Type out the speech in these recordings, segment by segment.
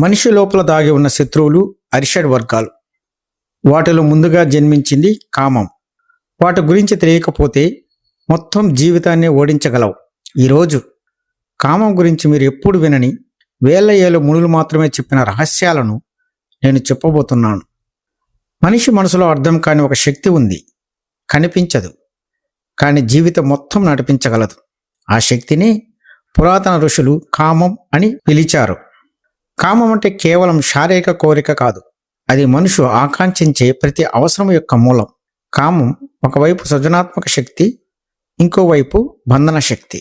మనిషి లోపల దాగి ఉన్న శత్రువులు అరిషడ్ వర్గాలు. వాటిలో ముందుగా జన్మించింది కామం. వాటి గురించి తెలియకపోతే మొత్తం జీవితాన్ని ఓడించగలవు. ఈరోజు కామం గురించి మీరు ఎప్పుడు వినని వేల ఏళ్ళ మునులు మాత్రమే చెప్పిన రహస్యాలను నేను చెప్పబోతున్నాను. మనిషి మనసులో అర్థం కాని ఒక శక్తి ఉంది. కనిపించదు, కానీ జీవితం మొత్తం నడిపించగలదు. ఆ శక్తిని పురాతన ఋషులు కామం అని పిలిచారు. కామం అంటే కేవలం శారీరక కోరిక కాదు, అది మనుషు ఆకాంక్షించే ప్రతి అవసరం యొక్క మూలం. కామం ఒకవైపు సృజనాత్మక శక్తి, ఇంకోవైపు బంధన శక్తి.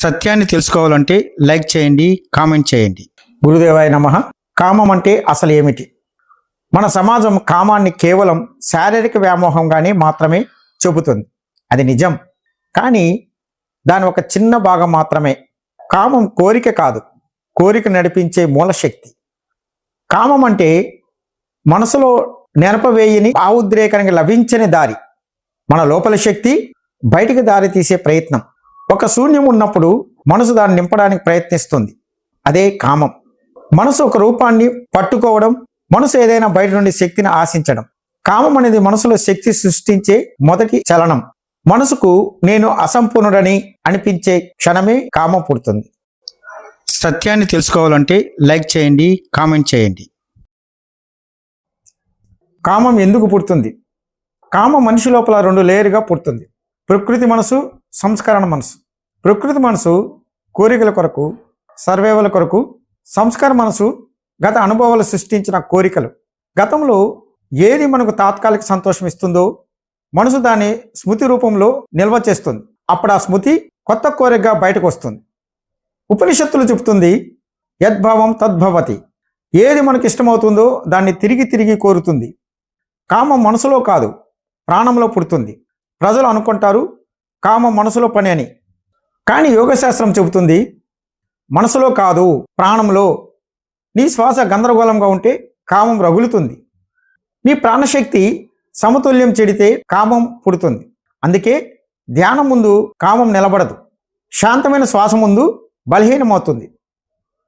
సత్యాన్ని తెలుసుకోవాలంటే లైక్ చేయండి, కామెంట్ చేయండి. గురుదేవాయ నమః. కామం అంటే అసలు ఏమిటి? మన సమాజం కామాన్ని కేవలం శారీరక వ్యామోహంగానే మాత్రమే చెబుతుంది. అది నిజం, కానీ దాని ఒక చిన్న భాగం మాత్రమే. కామం కోరిక కాదు, కోరిక నడిపించే మూలశక్తి. కామం అంటే మనసులో నెనపవేయని భావోద్రేకానికి లభించని దారి. మన లోపల శక్తి బయటికి దారి తీసే ప్రయత్నం. ఒక శూన్యం ఉన్నప్పుడు మనసు దాన్ని నింపడానికి ప్రయత్నిస్తుంది. అదే కామం. మనసు ఒక రూపాన్ని పట్టుకోవడం, మనసు ఏదైనా బయట నుండి శక్తిని ఆశించడం. కామం అనేది మనసులో శక్తి సృష్టించే మొదటి చలనం. మనసుకు నేను అసంపూర్ణుడని అనిపించే క్షణమే కామం పుడుతుంది. సత్యాన్ని తెలుసుకోవాలంటే లైక్ చేయండి, కామెంట్ చేయండి. కామం ఎందుకు పుడుతుంది? కామం మనిషి లోపల రెండు లేయర్గా పుడుతుంది. ప్రకృతి మనసు, సంస్కరణ మనసు. ప్రకృతి మనసు కోరికల కొరకు, సర్వైవల్ కొరకు. సంస్కార మనసు గత అనుభవాలు సృష్టించిన కోరికలు. గతంలో ఏది మనకు తాత్కాలిక సంతోషం ఇస్తుందో మనసు దాన్ని స్మృతి రూపంలో నిల్వ చేస్తుంది. అప్పుడు ఆ స్మృతి కొత్త కోరికగా బయటకు వస్తుంది. ఉపనిషత్తులు చెబుతుంది, యద్భావం తద్భవతి. ఏది మనకు ఇష్టమవుతుందో దాన్ని తిరిగి తిరిగి కోరుతుంది. కామం మనసులో కాదు, ప్రాణంలో పుడుతుంది. ప్రజలు అనుకుంటారు కామం మనసులో పని అని, కానీ యోగశాస్త్రం చెబుతుంది మనసులో కాదు, ప్రాణంలో. నీ శ్వాస గందరగోళంగా ఉంటే కామం రగులుతుంది. నీ ప్రాణశక్తి సమతుల్యం చెడితే కామం పుడుతుంది. అందుకే ధ్యానం ముందు కామం నిలబడదు. శాంతమైన శ్వాస ముందు బలహీనమవుతుంది.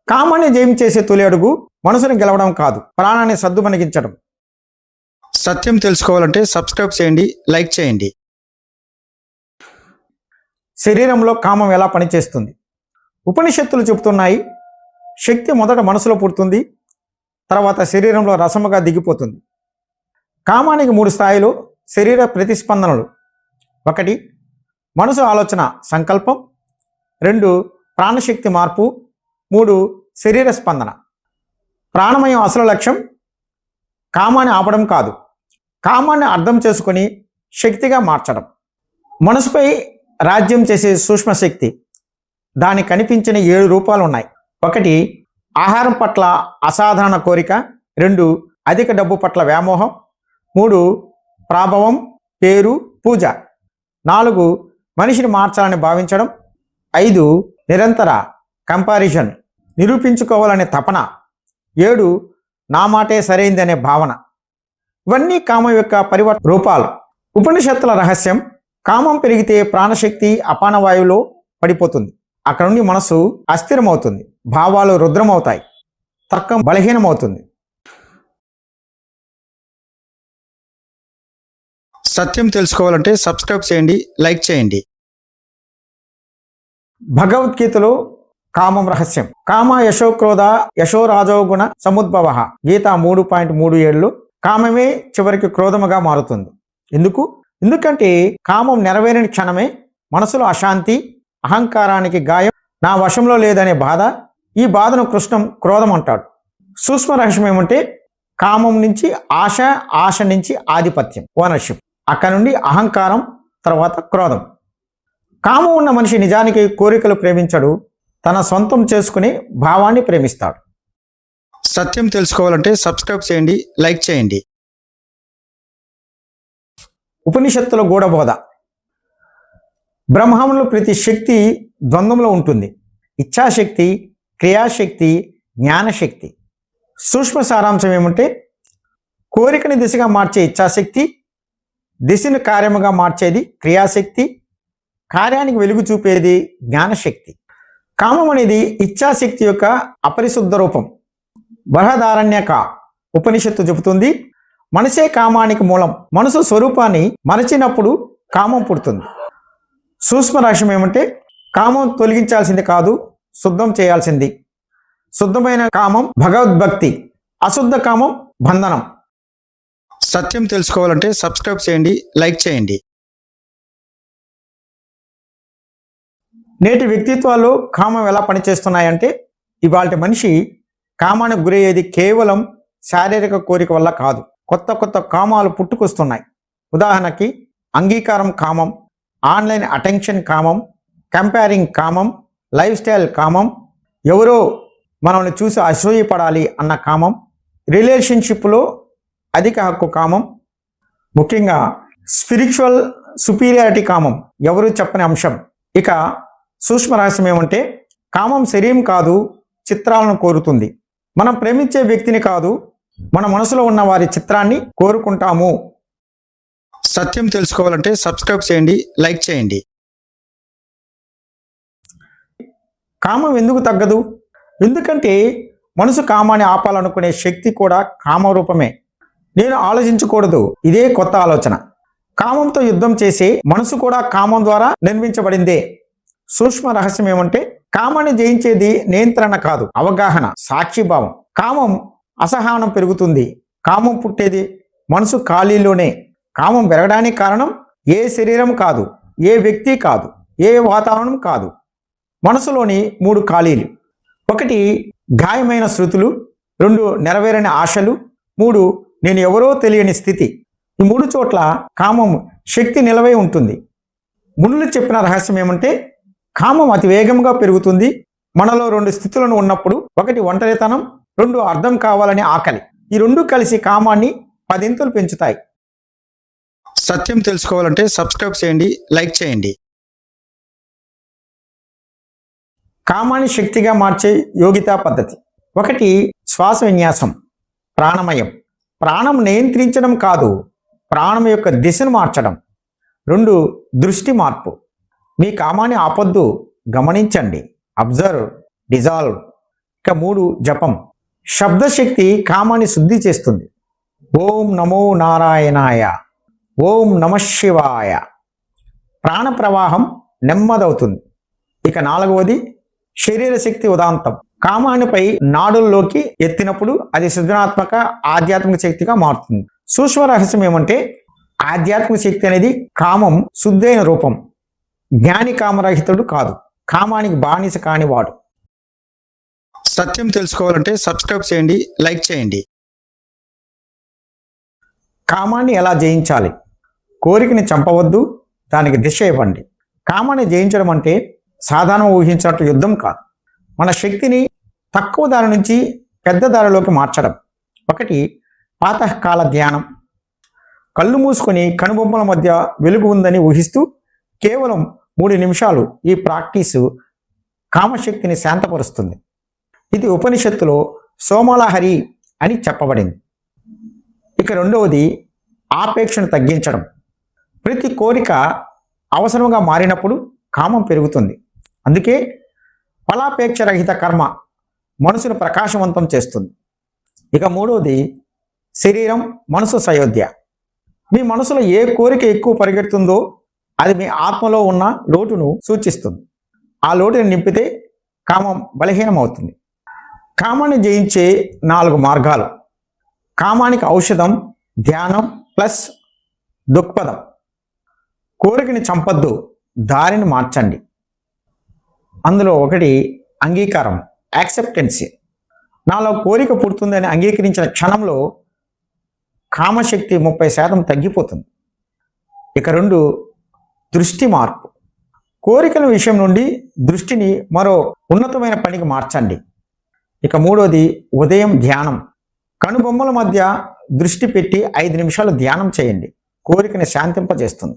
కామాన్ని జయించేసే తొలి అడుగు మనసుని గెలవడం కాదు, ప్రాణాన్ని సద్దుమణిగించడం. సత్యం తెలుసుకోవాలంటే సబ్స్క్రైబ్ చేయండి, లైక్ చేయండి. శరీరంలో కామం ఎలా పనిచేస్తుంది? ఉపనిషత్తులు చెబుతున్నాయి, శక్తి మొదట మనసులో పుడుతుంది, తర్వాత శరీరంలో రసముగా దిగిపోతుంది. కామానికి 3 స్థాయిలో శరీర ప్రతిస్పందనలు. 1 మనసు ఆలోచన సంకల్పం, 2 ప్రాణశక్తి మార్పు, 3 శరీర స్పందన. ప్రాణమయం అసలు లక్ష్యం కామాన్ని ఆపడం కాదు, కామాన్ని అర్థం చేసుకొని శక్తిగా మార్చడం. మనసుపై రాజ్యం చేసే సూక్ష్మశక్తి. దానికి కనిపించిన 7 రూపాలు ఉన్నాయి. 1 ఆహారం పట్ల అసాధారణ కోరిక, 2 అధిక డబ్బు పట్ల వ్యామోహం, 3 ప్రాభవం, పేరు, పూజ, 4 మనిషిని మార్చాలని భావించడం, 5 నిరంతర కంపారిజన్, నిరూపించుకోవాలనే తపన, 7 నా మాటే సరైంది అనే భావన. ఇవన్నీ కామం యొక్క పరివర్తన రూపాలు. ఉపనిషత్తుల రహస్యం, కామం పెరిగితే ప్రాణశక్తి అపానవాయువులో పడిపోతుంది. అక్కడ నుండి మనసు అస్థిరమవుతుంది, భావాలు రుద్రమవుతాయి, తర్కం బలహీనమవుతుంది. సత్యం తెలుసుకోవాలంటే సబ్స్క్రైబ్ చేయండి, లైక్ చేయండి. భగవద్గీతలో కామం రహస్యం. కామ యశోక్రోధ యశో రాజోగుణ సముద్భవ. గీత 3.37లో కామమే చివరికి క్రోధముగా మారుతుంది. ఎందుకంటే కామం నెరవేరని క్షణమే మనసులో అశాంతి, అహంకారానికి గాయం, నా వశంలో లేదనే బాధ. ఈ బాధను కృష్ణం క్రోధం అంటాడు. సూక్ష్మ రహస్యం ఏమంటే కామం నుంచి ఆశ, ఆశ నుంచి ఆధిపత్యం, ఓనర్షిప్, అక్కడ నుండి అహంకారం, తర్వాత క్రోధం. కామం ఉన్న మనిషి నిజానికి కోరికలు ప్రేమించడు, తన సొంతం చేసుకునే భావాన్ని ప్రేమిస్తాడు. సత్యం తెలుసుకోవాలంటే సబ్స్క్రైబ్ చేయండి, లైక్ చేయండి. ఉపనిషత్తుల గూఢబోధ. బ్రహ్మంలో ప్రతి శక్తి ద్వంద్వంలో ఉంటుంది. ఇచ్ఛాశక్తి, క్రియాశక్తి, జ్ఞానశక్తి. సూక్ష్మ సారాంశం ఏమంటే కోరికని దిశగా మార్చే ఇచ్ఛాశక్తి, దిశను కార్యముగా మార్చేది క్రియాశక్తి, కార్యానికి వెలుగు చూపేది జ్ఞానశక్తి. కామం అనేది ఇచ్ఛాశక్తి యొక్క అపరిశుద్ధ రూపం. బృహదారణ్యక ఉపనిషత్తు చెబుతుంది, మనసే కామానికి మూలం. మనసు స్వరూపాన్ని మరచినప్పుడు కామం పుడుతుంది. సూక్ష్మ రహస్యం ఏమంటే కామం తొలగించాల్సింది కాదు, శుద్ధం చేయాల్సింది. శుద్ధమైన కామం భగవద్భక్తి, అశుద్ధ కామం బంధనం. సత్యం తెలుసుకోవాలంటే సబ్స్క్రైబ్ చేయండి, లైక్ చేయండి. నేటి వ్యక్తిత్వాల్లో కామం ఎలా పనిచేస్తున్నాయంటే, ఇవాళ మనిషి కామానికి గురయ్యేది కేవలం శారీరక కోరిక వల్ల కాదు, కొత్త కొత్త కామాలు పుట్టుకొస్తున్నాయి. ఉదాహరణకి అంగీకారం కామం, ఆన్లైన్ అటెన్షన్ కామం, కంపేరింగ్ కామం, లైఫ్ స్టైల్ కామం, ఎవరో మనల్ని చూసి అసూయపడాలి అన్న కామం, రిలేషన్షిప్లో అధిక హక్కు కామం, ముఖ్యంగా స్పిరిచువల్ సుపీరియారిటీ కామం, ఎవరు చెప్పని అంశం. ఇక సూక్ష్మ రహస్యం ఏమంటే కామం శరీరం కాదు, చిత్రాలను కోరుతుంది. మనం ప్రేమించే వ్యక్తిని కాదు, మన మనసులో ఉన్న వారి చిత్రాన్ని కోరుకుంటాము. సత్యం తెలుసుకోవాలంటే సబ్స్క్రైబ్ చేయండి, లైక్ చేయండి. కామం ఎందుకు తగ్గదు? ఎందుకంటే మనసు కామాన్ని ఆపాలనుకునే శక్తి కూడా కామరూపమే. నేను ఆలోచించకూడదు, ఇదే కొత్త ఆలోచన. కామంతో యుద్ధం చేసే మనసు కూడా కామం ద్వారా నిర్మించబడిందే. సూక్ష్మ రహస్యం ఏమంటే కామాన్ని జయించేది నియంత్రణ కాదు, అవగాహన, సాక్షిభావం. కామం అసహనం పెరుగుతుంది. కామం పుట్టేది మనసు ఖాళీలోనే. కామం పెరగడానికి కారణం ఏ శరీరం కాదు, ఏ వ్యక్తి కాదు, ఏ వాతావరణం కాదు, మనసులోని 3 ఖాళీలు. 1 గాయమైన శృతులు, 2 నెరవేరని ఆశలు, 3 నేను ఎవరో తెలియని స్థితి. ఈ 3 చోట్ల కామం శక్తి నిలవై ఉంటుంది. మునులు చెప్పిన రహస్యం ఏమంటే కామం అతి వేగంగా పెరుగుతుంది మనలో 2 స్థితులను ఉన్నప్పుడు. 1 ఒంటరితనం, 2 అర్థం కావాలని ఆకలి. ఈ 2 కలిసి కామాన్ని 10 పెంచుతాయి. సత్యం తెలుసుకోవాలంటే సబ్స్క్రైబ్ చేయండి, లైక్ చేయండి. కామాన్ని శక్తిగా మార్చే యోగితా పద్ధతి. 1 శ్వాస విన్యాసం, ప్రాణమయం. ప్రాణం నియంత్రించడం కాదు, ప్రాణం యొక్క దిశను మార్చడం. 2 దృష్టి మార్పు. మీ కామాన్ని ఆపొద్దు, గమనించండి, అబ్జర్వ్, డిజాల్వ్. ఇక 3 జపం. శబ్దశక్తి కామాన్ని శుద్ధి చేస్తుంది. ఓం నమో నారాయణాయ, ఓం నమ శివాయ. ప్రాణ ప్రవాహం నెమ్మదవుతుంది. ఇక 4వది శరీర శక్తి ఉదాంతం. కామానిపై నాడుల్లోకి ఎత్తినప్పుడు అది సృజనాత్మక ఆధ్యాత్మిక శక్తిగా మారుతుంది. సూక్ష్మ రహస్యం ఏమంటే ఆధ్యాత్మిక శక్తి అనేది కామం శుద్ధైన రూపం. జ్ఞాని కామరహితుడు కాదు, కామానికి బానిస కానివాడు. సత్యం తెలుసుకోవాలంటే సబ్స్క్రైబ్ చేయండి, లైక్ చేయండి. కామాన్ని ఎలా జయించాలి? కోరికని చంపవద్దు, దానికి దిశ ఇవ్వండి. కామాన్ని జయించడం అంటే సాధారణ ఊహించినట్లు యుద్ధం కాదు, మన శక్తిని తక్కువ దారి నుంచి పెద్ద దారిలోకి మార్చడం. 1 పాతకాల ధ్యానం. కళ్ళు మూసుకొని కనుబొమ్మల మధ్య వెలుగు ఉందని ఊహిస్తూ కేవలం 3 నిమిషాలు ఈ ప్రాక్టీసు కామశక్తిని శాంతపరుస్తుంది. ఇది ఉపనిషత్తులో సోమలహరి అని చెప్పబడింది. ఇక 2వది ఆపేక్షను తగ్గించడం. ప్రతి కోరిక అవసరంగా మారినప్పుడు కామం పెరుగుతుంది. అందుకే ఫలాపేక్ష రహిత కర్మ మనసును ప్రకాశవంతం చేస్తుంది. ఇక 3వది శరీరం మనసు సయోధ్య. మీ మనసులో ఏ కోరిక ఎక్కువ పరిగెడుతుందో అది మీ ఆత్మలో ఉన్న లోటును సూచిస్తుంది. ఆ లోటుని నింపితే కామం బలహీనం అవుతుంది. కామాన్ని జయించే 4 మార్గాలు. కామానికి ఔషధం ధ్యానం ప్లస్ దృక్పథం. కోరికని చంపద్దు, దారిని మార్చండి. అందులో 1 అంగీకారం, యాక్సెప్టెన్సీ. నాలో కోరిక పుడుతుందని అంగీకరించిన క్షణంలో కామశక్తి 30% తగ్గిపోతుంది. ఇక 2 దృష్టి మార్పు. కోరికల విషయం నుండి దృష్టిని మరో ఉన్నతమైన పనికి మార్చండి. ఇక 3వది ఉదయం ధ్యానం. కనుబొమ్మల మధ్య దృష్టి పెట్టి 5 నిమిషాలు ధ్యానం చేయండి, కోరికని శాంతింపజేస్తుంది.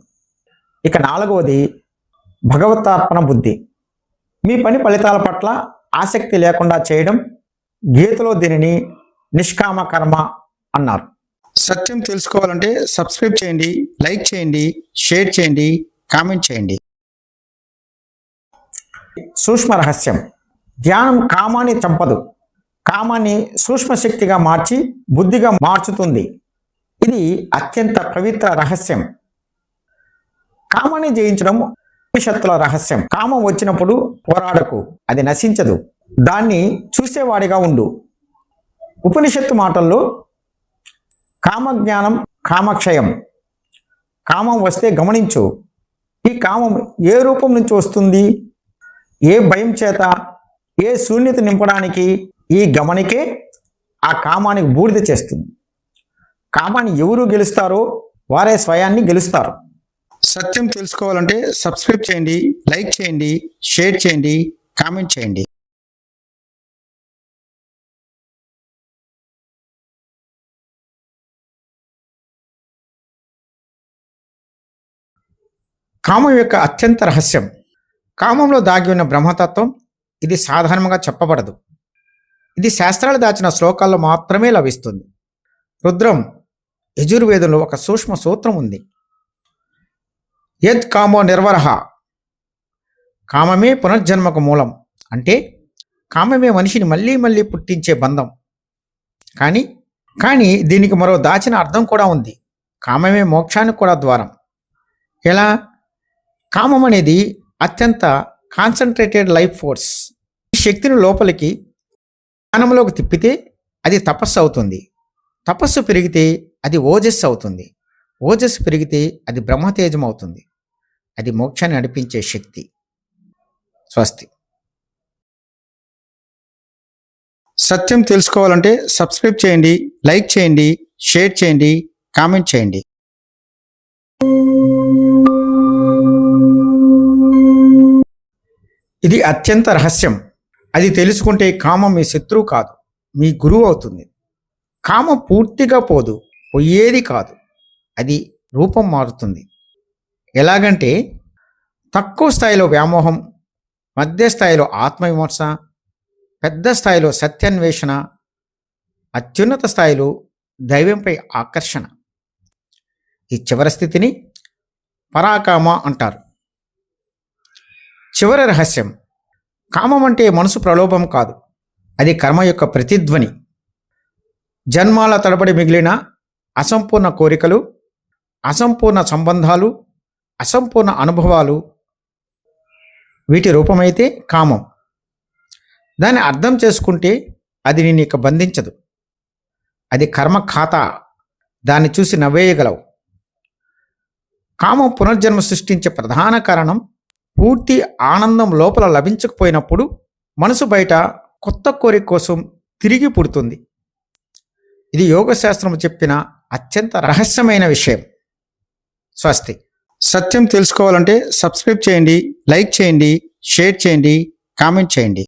ఇక 4వది భగవతార్పణ బుద్ధి. మీ పని ఫలితాల పట్ల ఆసక్తి లేకుండా చేయడం. గీతలో దీనిని నిష్కామ కర్మ అన్నారు. సత్యం తెలుసుకోవాలంటే సబ్స్క్రైబ్ చేయండి, లైక్ చేయండి, షేర్ చేయండి, కామెంట్ చేయండి. సూక్ష్మ రహస్యం. ధ్యానం కామాన్ని చంపదు, కామాన్ని సూక్ష్మ శక్తిగా మార్చి బుద్ధిగా మార్చుతుంది. ఇది అత్యంత పవిత్ర రహస్యం. కామాన్ని జయించడం ఉపనిషత్తుల రహస్యం. కామం వచ్చినప్పుడు పోరాడకు, అది నశించదు, దాన్ని చూసేవాడిగా ఉండు. ఉపనిషత్తు మాటల్లో కామజ్ఞానం కామక్షయం. కామం వస్తే గమనించు, ఈ కామం ఏ రూపం నుంచి వస్తుంది, ఏ భయం చేత, ఏ శూన్యత నింపడానికి? ఈ గమనికే ఆ కామానికి బూడిద చేస్తుంది. కామాన్ని ఎవరు గెలుస్తారో వారే స్వయాన్ని గెలుస్తారు. సత్యం తెలుసుకోవాలంటే సబ్స్క్రైబ్ చేయండి, లైక్ చేయండి, షేర్ చేయండి, కామెంట్ చేయండి. కామం యొక్క అత్యంత రహస్యం. కామంలో దాగి ఉన్న బ్రహ్మతత్వం ఇది సాధారణంగా చెప్పబడదు. ఇది శాస్త్రాలు దాచిన శ్లోకాల్లో మాత్రమే లభిస్తుంది. రుద్రం యజుర్వేదంలో ఒక సూక్ష్మ సూత్రం ఉంది. యద్ కామో నిర్వరహ. కామమే పునర్జన్మకు మూలం. అంటే కామమే మనిషిని మళ్ళీ మళ్ళీ పుట్టించే బంధం. కానీ దీనికి మరో దాచిన అర్థం కూడా ఉంది. కామమే మోక్షానికి కూడా ద్వారం. ఎలా? కామం అనేది అత్యంత కాన్సన్ట్రేటెడ్ లైఫ్ ఫోర్స్. ఈ శక్తిని లోపలికి జ్ఞానంలోకి తిప్పితే అది తపస్సు అవుతుంది. తపస్సు పెరిగితే అది ఓజస్సు అవుతుంది. ఓజస్సు పెరిగితే అది బ్రహ్మతేజం అవుతుంది. అది మోక్షాన్ని నడిపించే శక్తి. స్వస్తి. సత్యం తెలుసుకోవాలంటే సబ్స్క్రైబ్ చేయండి, లైక్ చేయండి, షేర్ చేయండి, కామెంట్ చేయండి. ఇది అత్యంత రహస్యం. అది తెలుసుకుంటే కామం మీ శత్రువు కాదు, మీ గురువు అవుతుంది. కామం పూర్తిగా పోదు, పోయేది కాదు, అది రూపం మారుతుంది. ఎలాగంటే తక్కువ స్థాయిలో వ్యామోహం, మధ్య స్థాయిలో ఆత్మవిమర్శ, పెద్ద స్థాయిలో సత్యాన్వేషణ, అత్యున్నత స్థాయిలో దైవంపై ఆకర్షణ. ఈ చివరి స్థితిని పరాకామ అంటారు. చివరి రహస్యం. కామం అంటే మనసు ప్రలోభం కాదు, అది కర్మ యొక్క ప్రతిధ్వని. జన్మాల తడబడి మిగిలిన అసంపూర్ణ కోరికలు, అసంపూర్ణ సంబంధాలు, అసంపూర్ణ అనుభవాలు, వీటి రూపమైతే కామం. దాన్ని అర్థం చేసుకుంటే అది నిన్ను ఇక బంధించదు. అది కర్మ ఖాతా, దాన్ని చూసి నవ్వేయగలవు. కామం పునర్జన్మ సృష్టించే ప్రధాన కారణం పూర్తి ఆనందం లోపల లభించకపోయినప్పుడు మనసు బయట కొత్త కోరిక కోసం తిరిగి పుడుతుంది. ఇది యోగశాస్త్రం చెప్పిన అత్యంత రహస్యమైన విషయం. స్వస్తి. సత్యం తెలుసుకోవాలంటే సబ్స్క్రైబ్ చేయండి, లైక్ చేయండి, షేర్ చేయండి, కామెంట్ చేయండి.